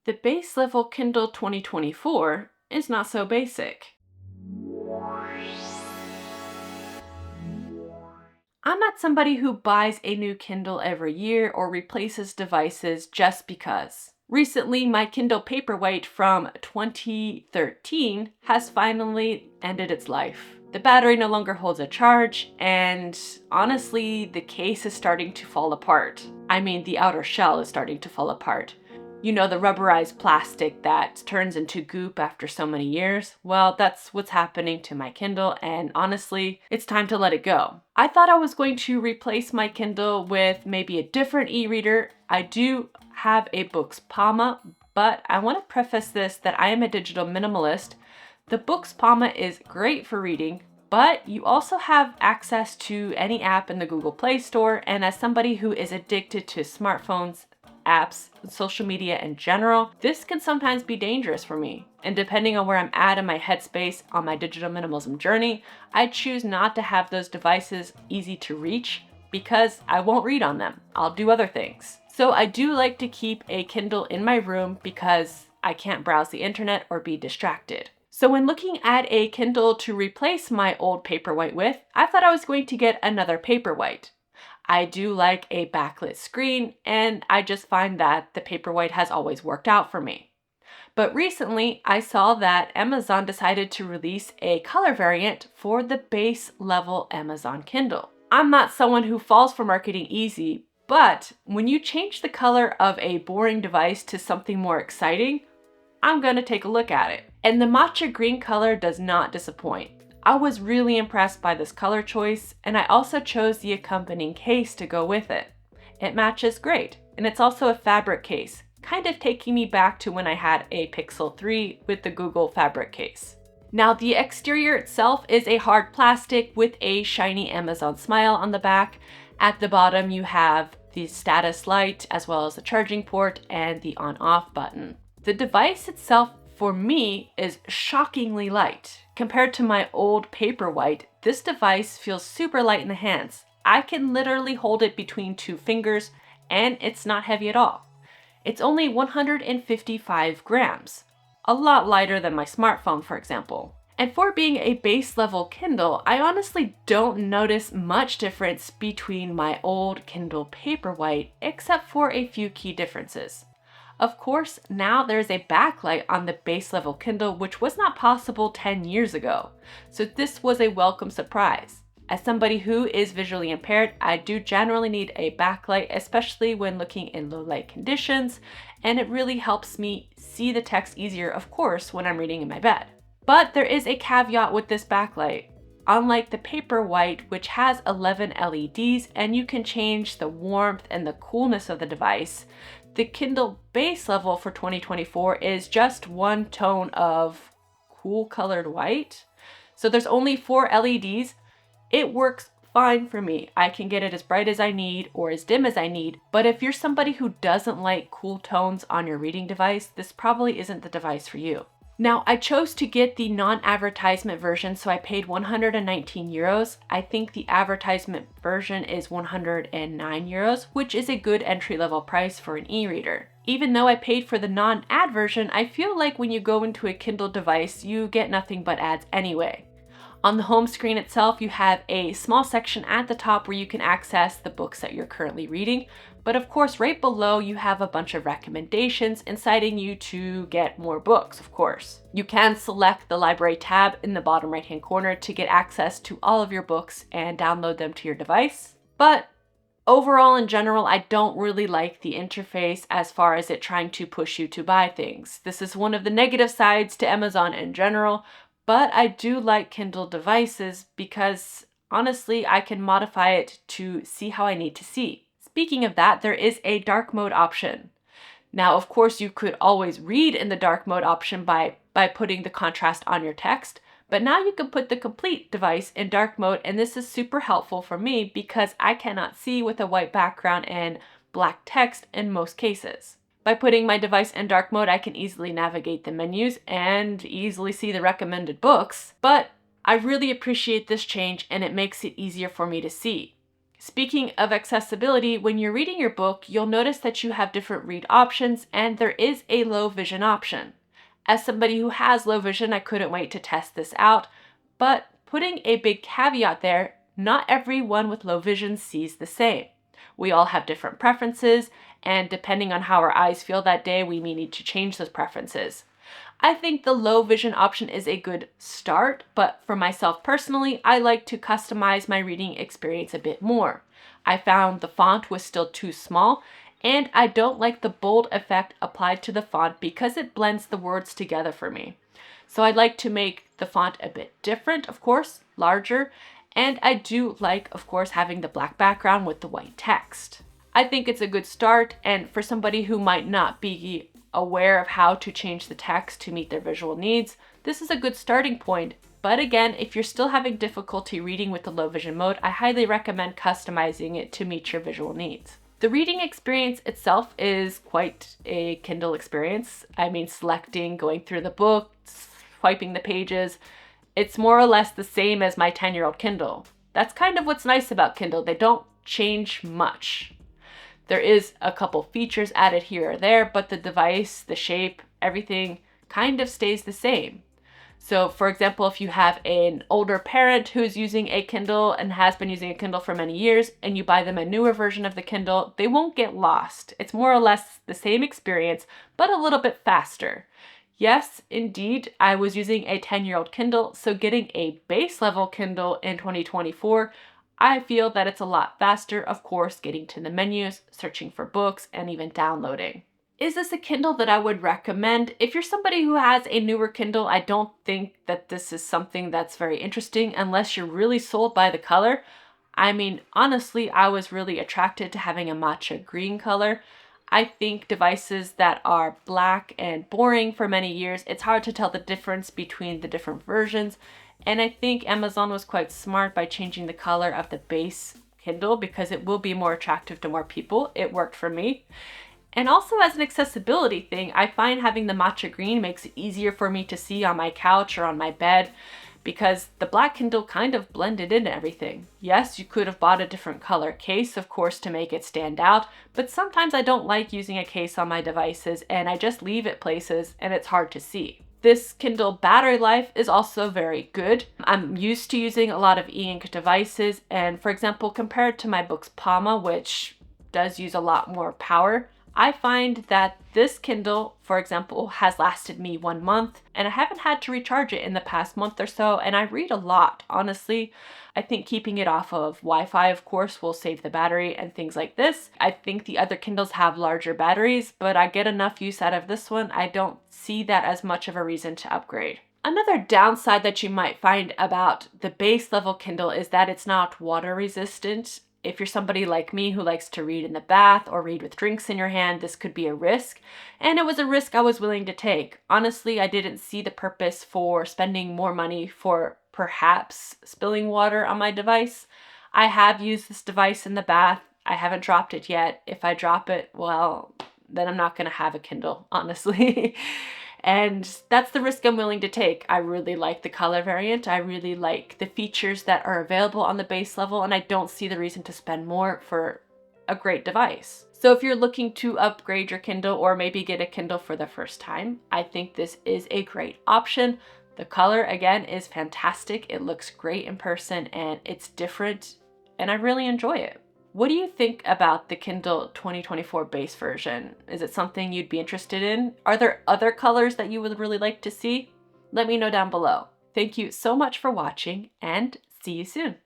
The base level Kindle 2024 is not so basic. I'm not somebody who buys a new Kindle every year or replaces devices just because. Recently, my Kindle Paperwhite from 2013 has finally ended its life. The battery no longer holds a charge, and honestly, the case is starting to fall apart. I mean, the outer shell is starting to fall apart. You know, the rubberized plastic that turns into goop after so many years? Well, that's what's happening to my Kindle, and honestly, it's time to let it go. I thought I was going to replace my Kindle with maybe a different e-reader. I do have a Books Palma, but I want to preface this that I am a digital minimalist. The Books Palma is great for reading, but you also have access to any app in the Google Play Store, and as somebody who is addicted to smartphones, apps, social media in general, this can sometimes be dangerous for me. And depending on where I'm at in my headspace on my digital minimalism journey, I choose not to have those devices easy to reach because I won't read on them. I'll do other things. So I do like to keep a Kindle in my room because I can't browse the internet or be distracted. So when looking at a Kindle to replace my old Paperwhite with, I thought I was going to get another Paperwhite. I do like a backlit screen, and I just find that the Paperwhite has always worked out for me. But recently, I saw that Amazon decided to release a color variant for the base level Amazon Kindle. I'm not someone who falls for marketing easy, but when you change the color of a boring device to something more exciting, I'm gonna take a look at it. And the Matcha green color does not disappoint. I was really impressed by this color choice, and I also chose the accompanying case to go with it. It matches great, and it's also a fabric case, kind of taking me back to when I had a Pixel 3 with the Google fabric case. Now, the exterior itself is a hard plastic with a shiny Amazon smile on the back. At the bottom, you have the status light, as well as the charging port and the on-off button. The device itself, for me, is shockingly light. Compared to my old Paperwhite, this device feels super light in the hands. I can literally hold it between two fingers, and it's not heavy at all. It's only 155 grams, a lot lighter than my smartphone, for example. And for being a base level Kindle, I honestly don't notice much difference between my old Kindle Paperwhite, except for a few key differences. Of course, now there's a backlight on the base level Kindle, which was not possible 10 years ago. So this was a welcome surprise. As somebody who is visually impaired, I do generally need a backlight, especially when looking in low light conditions, and it really helps me see the text easier, of course, when I'm reading in my bed. But there is a caveat with this backlight. Unlike the Paperwhite, which has 11 LEDs and you can change the warmth and the coolness of the device, the Kindle base level for 2024 is just one tone of cool colored white. So there's only 4 LEDs. It works fine for me. I can get it as bright as I need or as dim as I need. But if you're somebody who doesn't like cool tones on your reading device, this probably isn't the device for you. Now, I chose to get the non-advertisement version, so I paid 119 euros. I think the advertisement version is 109 euros, which is a good entry-level price for an e-reader. Even though I paid for the non-ad version, I feel like when you go into a Kindle device, you get nothing but ads anyway. On the home screen itself, you have a small section at the top where you can access the books that you're currently reading. But of course, right below, you have a bunch of recommendations inciting you to get more books, of course. You can select the library tab in the bottom right-hand corner to get access to all of your books and download them to your device. But overall, in general, I don't really like the interface as far as it trying to push you to buy things. This is one of the negative sides to Amazon in general. But I do like Kindle devices because honestly, I can modify it to see how I need to see. Speaking of that, there is a dark mode option. Now, of course, you could always read in the dark mode option by putting the contrast on your text, but now you can put the complete device in dark mode, and this is super helpful for me because I cannot see with a white background and black text in most cases. By putting my device in dark mode, I can easily navigate the menus and easily see the recommended books, but I really appreciate this change and it makes it easier for me to see. Speaking of accessibility, when you're reading your book, you'll notice that you have different read options and there is a low vision option. As somebody who has low vision, I couldn't wait to test this out, but putting a big caveat there, not everyone with low vision sees the same. We all have different preferences, and depending on how our eyes feel that day, we may need to change those preferences. I think the low vision option is a good start, but for myself personally, I like to customize my reading experience a bit more. I found the font was still too small, and I don't like the bold effect applied to the font because it blends the words together for me. So I'd like to make the font a bit different, of course, larger, and I do like, of course, having the black background with the white text. I think it's a good start, and for somebody who might not be aware of how to change the text to meet their visual needs, this is a good starting point. But again, if you're still having difficulty reading with the low vision mode, I highly recommend customizing it to meet your visual needs. The reading experience itself is quite a Kindle experience. I mean, selecting, going through the book, swiping the pages, it's more or less the same as my 10-year-old Kindle. That's kind of what's nice about Kindle. They don't change much. There is a couple features added here or there, but the device, the shape, everything kind of stays the same. So for example, if you have an older parent who's using a Kindle and has been using a Kindle for many years and you buy them a newer version of the Kindle, they won't get lost. It's more or less the same experience, but a little bit faster. Yes, indeed, I was using a 10-year-old Kindle, so getting a base level Kindle in 2024, I feel that it's a lot faster, of course, getting to the menus, searching for books, and even downloading. Is this a Kindle that I would recommend? If you're somebody who has a newer Kindle, I don't think that this is something that's very interesting unless you're really sold by the color. I mean, honestly, I was really attracted to having a matcha green color. I think devices that are black and boring for many years, it's hard to tell the difference between the different versions. And I think Amazon was quite smart by changing the color of the base Kindle because it will be more attractive to more people. It worked for me. And also as an accessibility thing, I find having the matcha green makes it easier for me to see on my couch or on my bed because the black Kindle kind of blended into everything. Yes, you could have bought a different color case, of course, to make it stand out, but sometimes I don't like using a case on my devices and I just leave it places and it's hard to see. This Kindle battery life is also very good. I'm used to using a lot of e-ink devices, and for example, compared to my Books Palma, which does use a lot more power, I find that this Kindle, for example, has lasted me 1 month and I haven't had to recharge it in the past month or so, and I read a lot, honestly. I think keeping it off of Wi-Fi, of course, will save the battery and things like this. I think the other Kindles have larger batteries, but I get enough use out of this one. I don't see that as much of a reason to upgrade. Another downside that you might find about the base level Kindle is that it's not water resistant. If you're somebody like me who likes to read in the bath or read with drinks in your hand, this could be a risk. And it was a risk I was willing to take. Honestly, I didn't see the purpose for spending more money for perhaps spilling water on my device. I have used this device in the bath. I haven't dropped it yet. If I drop it, well, then I'm not going to have a Kindle, honestly. And that's the risk I'm willing to take. I really like the color variant. I really like the features that are available on the base level, and I don't see the reason to spend more for a great device. So if you're looking to upgrade your Kindle or maybe get a Kindle for the first time, I think this is a great option. The color, again, is fantastic. It looks great in person and it's different, and I really enjoy it. What do you think about the Kindle 2024 base version? Is it something you'd be interested in? Are there other colors that you would really like to see? Let me know down below. Thank you so much for watching and see you soon.